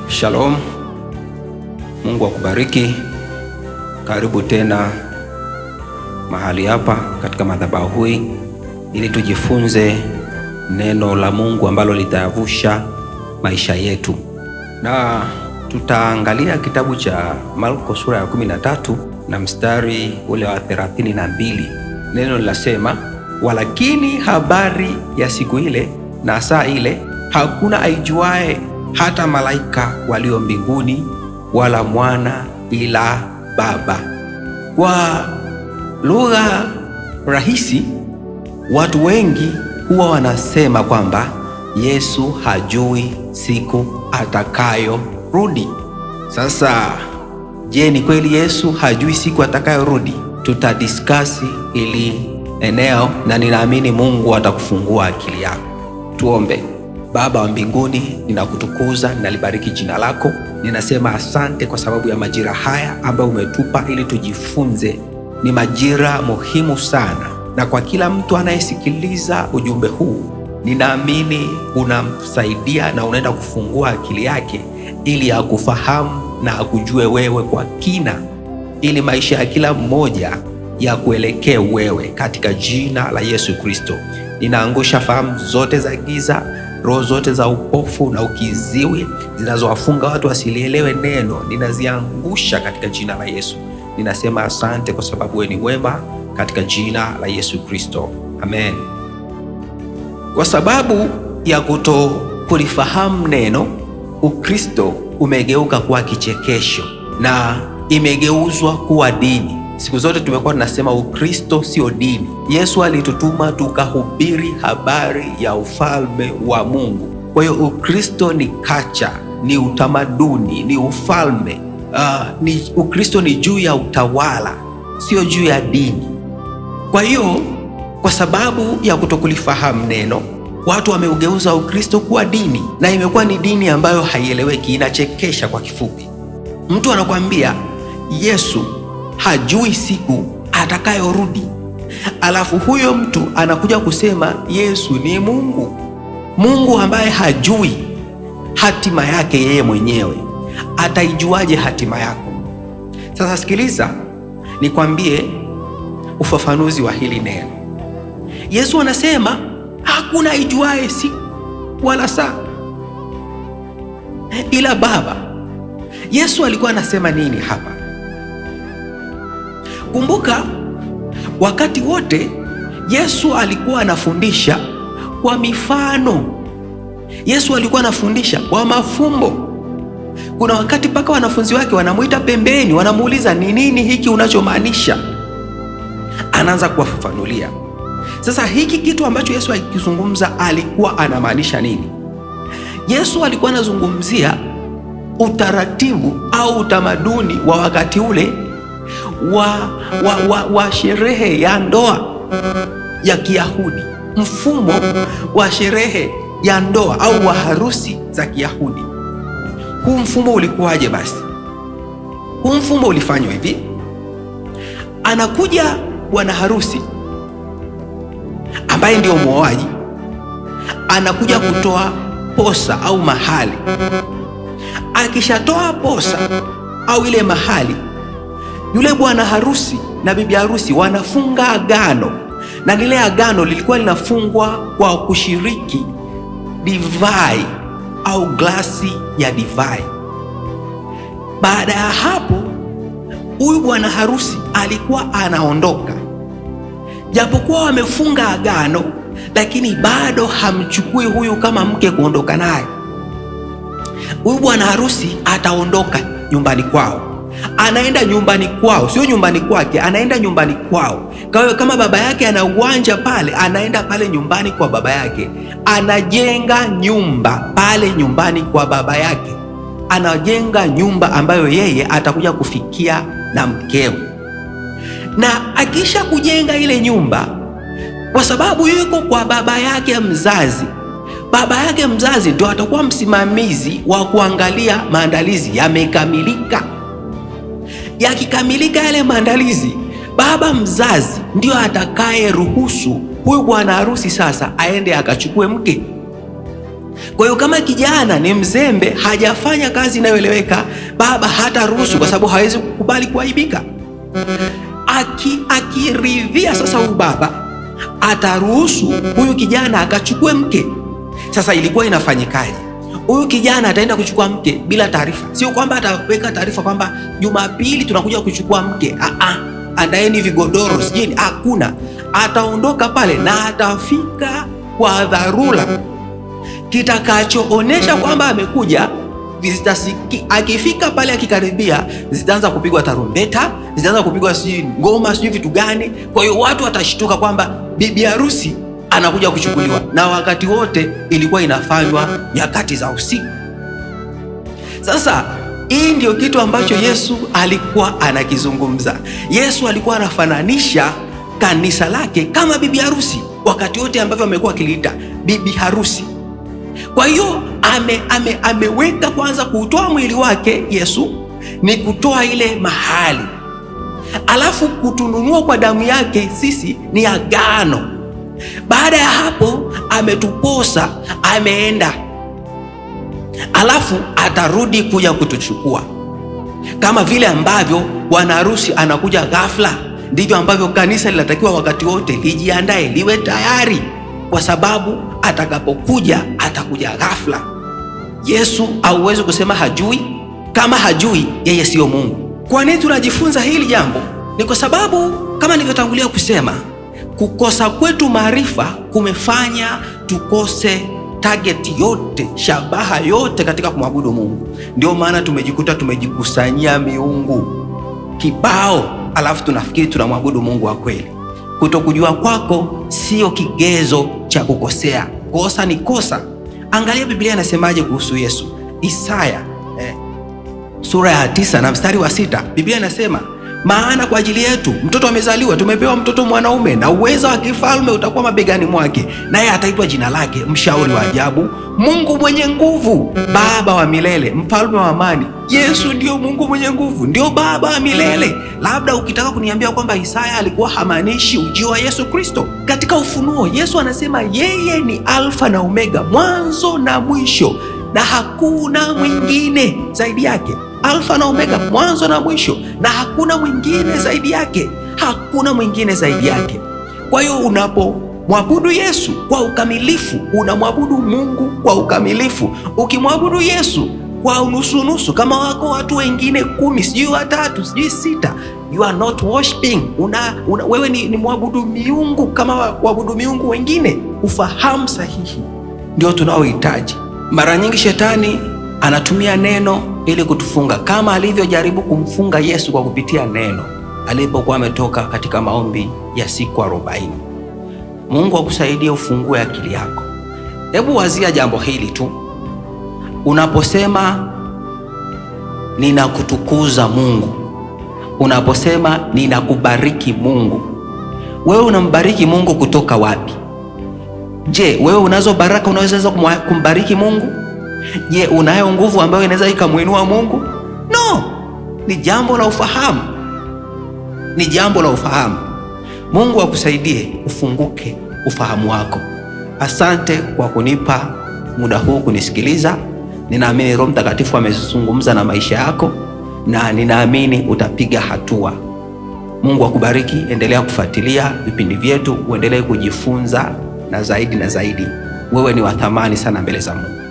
Shalom, Mungu akubariki. Karibu tena mahali hapa katika madhabahu hii ili tujifunze neno la Mungu ambalo litayavusha maisha yetu, na tutaangalia kitabu cha Marko sura ya 13 na mstari ule wa 32. Neno linasema, walakini habari ya siku ile na saa ile hakuna aijuae, hata malaika walio mbinguni, wala mwana, ila Baba. Kwa lugha rahisi, watu wengi huwa wanasema kwamba Yesu hajui siku atakayorudi. Sasa, je, ni kweli Yesu hajui siku atakayorudi? Tutadiskasi ili eneo na ninaamini Mungu atakufungua akili yako. Tuombe. Baba wa mbinguni, ninakutukuza, ninalibariki jina lako. Ninasema asante kwa sababu ya majira haya ambayo umetupa ili tujifunze. Ni majira muhimu sana, na kwa kila mtu anayesikiliza ujumbe huu, ninaamini unamsaidia na unaenda kufungua akili yake ili akufahamu na akujue wewe kwa kina, ili maisha ya kila mmoja ya kuelekea wewe, katika jina la Yesu Kristo. Ninaangusha fahamu zote za giza, roho zote za upofu na ukiziwi zinazowafunga watu wasilielewe neno, ninaziangusha katika jina la Yesu. Ninasema asante kwa sababu wewe ni wema, katika jina la Yesu Kristo, amen. Kwa sababu ya kulifahamu neno, Ukristo umegeuka kuwa kichekesho na imegeuzwa kuwa dini. Siku zote tumekuwa tunasema Ukristo sio dini. Yesu alitutuma tukahubiri habari ya ufalme wa Mungu. Kwa hiyo Ukristo ni culture, ni utamaduni, ni ufalme. Ukristo ni juu ya utawala, sio juu ya dini. Kwa hiyo, kwa sababu ya kutokulifahamu neno, watu wameugeuza Ukristo kuwa dini, na imekuwa ni dini ambayo haieleweki, inachekesha. Kwa kifupi, mtu anakuambia Yesu hajui siku atakayorudi, alafu huyo mtu anakuja kusema Yesu ni Mungu. Mungu ambaye hajui hatima yake yeye mwenyewe, ataijuaje hatima yako? Sasa sikiliza, nikwambie ufafanuzi wa hili neno. Yesu anasema hakuna aijuae siku wala saa ila Baba. Yesu alikuwa anasema nini hapa? Kumbuka, wakati wote Yesu alikuwa anafundisha kwa mifano. Yesu alikuwa anafundisha kwa mafumbo. Kuna wakati mpaka wanafunzi wake wanamuita pembeni, wanamuuliza ni nini hiki unachomaanisha? Anaanza kuwafafanulia. Sasa hiki kitu ambacho Yesu akizungumza alikuwa anamaanisha nini? Yesu alikuwa anazungumzia utaratibu au utamaduni wa wakati ule wa sherehe ya ndoa ya Kiyahudi. Mfumo wa sherehe ya ndoa au wa harusi za Kiyahudi. Huu mfumo ulikuwaje basi? Huu mfumo ulifanywa hivi. Anakuja bwana harusi ambaye ndio muoaji, anakuja kutoa posa au mahali. Akishatoa posa au ile mahali, yule bwana harusi na bibi harusi wanafunga agano, na lile agano lilikuwa linafungwa kwa kushiriki divai au glasi ya divai. Baada ya hapo, huyu bwana harusi alikuwa anaondoka. Japokuwa wamefunga agano, lakini bado hamchukui huyu kama mke kuondoka naye. Huyu bwana harusi ataondoka nyumbani kwao, anaenda nyumbani kwao, sio nyumbani kwake, anaenda nyumbani kwao. Kwa hiyo kama baba yake ana uwanja pale, anaenda pale nyumbani kwa baba yake, anajenga nyumba pale nyumbani kwa baba yake, anajenga nyumba ambayo yeye atakuja kufikia na mkewe. Na akisha kujenga ile nyumba, kwa sababu yuko kwa baba yake mzazi, baba yake mzazi ndio atakuwa msimamizi wa kuangalia maandalizi yamekamilika. Yakikamilika yale maandalizi, baba mzazi ndio atakaye ruhusu huyu bwana harusi sasa aende akachukue mke. Kwa hiyo kama kijana ni mzembe, hajafanya kazi inayoeleweka, baba hata ruhusu, kwa sababu hawezi kukubali kuaibika. Akiridhia sasa, huyu baba ataruhusu huyu kijana akachukue mke. Sasa ilikuwa inafanyikaje? Huyu kijana ataenda kuchukua mke bila taarifa. Sio kwamba ataweka taarifa kwamba Jumapili tunakuja kuchukua mke. Andaeni vigodoro sijini, hakuna. Ataondoka pale na atafika kwa dharura. Kitakachoonesha kwamba amekuja, akifika pale, akikaribia, zitaanza kupigwa tarumbeta, zitaanza kupigwa ngoma, vitu gani. Kwa hiyo watu watashtuka kwamba bibi harusi anakuja kuchukuliwa, na wakati wote ilikuwa inafanywa nyakati za usiku. Sasa hii ndio kitu ambacho Yesu alikuwa anakizungumza. Yesu alikuwa anafananisha kanisa lake kama bibi harusi, wakati wote ambavyo amekuwa akiliita bibi harusi. Kwa hiyo ameweka kwanza kutoa mwili wake. Yesu ni kutoa ile mahali, alafu kutununua kwa damu yake sisi ni agano. Baada ya hapo ametuposa, ameenda, alafu atarudi kuja kutuchukua. Kama vile ambavyo bwana harusi anakuja ghafla, ndivyo ambavyo kanisa linatakiwa wakati wote lijiandae, liwe tayari, kwa sababu atakapokuja atakuja ghafla. Yesu hauwezi kusema hajui. Kama hajui, yeye siyo Mungu. Kwa nini tunajifunza hili jambo? Ni kwa sababu kama nilivyotangulia kusema, kukosa kwetu maarifa kumefanya tukose target yote, shabaha yote katika kumwabudu Mungu. Ndio maana tumejikuta tumejikusanyia miungu kibao, alafu tunafikiri tunamwabudu Mungu wa kweli. Kutokujua kwako sio kigezo cha kukosea. Kosa ni kosa. Angalia Biblia inasemaje kuhusu Yesu. Isaya sura ya 9 na mstari wa 6, Biblia inasema, maana kwa ajili yetu mtoto amezaliwa, tumepewa mtoto mwanaume, na uwezo wa kifalme utakuwa mabegani mwake, naye ataitwa jina lake Mshauri wa Ajabu, Mungu mwenye nguvu, Baba wa milele, Mfalme wa amani. Yesu ndio Mungu mwenye nguvu, ndio Baba wa milele. Labda ukitaka kuniambia kwamba Isaya alikuwa hamaanishi ujio wa Yesu Kristo, katika Ufunuo Yesu anasema yeye ni Alfa na Omega, mwanzo na mwisho, na hakuna mwingine zaidi yake. Alfa na Omega, mwanzo na mwisho, na hakuna mwingine zaidi yake. Hakuna mwingine zaidi yake. Kwa hiyo unapomwabudu Yesu kwa ukamilifu, unamwabudu Mungu kwa ukamilifu. Ukimwabudu Yesu kwa unusu-nusu, kama wako watu wengine 10, sijui 3, sijui 6, you are not worshiping. Wewe ni mwabudu miungu kama wabudu miungu wengine. Ufahamu sahihi ndio tunaohitaji. Mara nyingi shetani anatumia neno ili kutufunga, kama alivyojaribu kumfunga Yesu kwa kupitia neno alipokuwa ametoka katika maombi ya siku 40. Mungu akusaidie ufungue akili yako. Hebu wazia jambo hili tu. Unaposema ninakutukuza Mungu, unaposema ninakubariki Mungu, wewe unambariki Mungu kutoka wapi? Je, wewe unazo baraka unaweza kumbariki Mungu? Je, unayo nguvu ambayo inaweza ikamuinua Mungu? No, ni jambo la ufahamu. Ni jambo la ufahamu. Mungu akusaidie ufunguke ufahamu wako. Asante kwa kunipa muda huu kunisikiliza. Ninaamini Roho Mtakatifu amezungumza na maisha yako, na ninaamini utapiga hatua. Mungu akubariki. Endelea kufuatilia vipindi vyetu, uendelee kujifunza na zaidi na zaidi. Wewe ni wa thamani sana mbele za Mungu.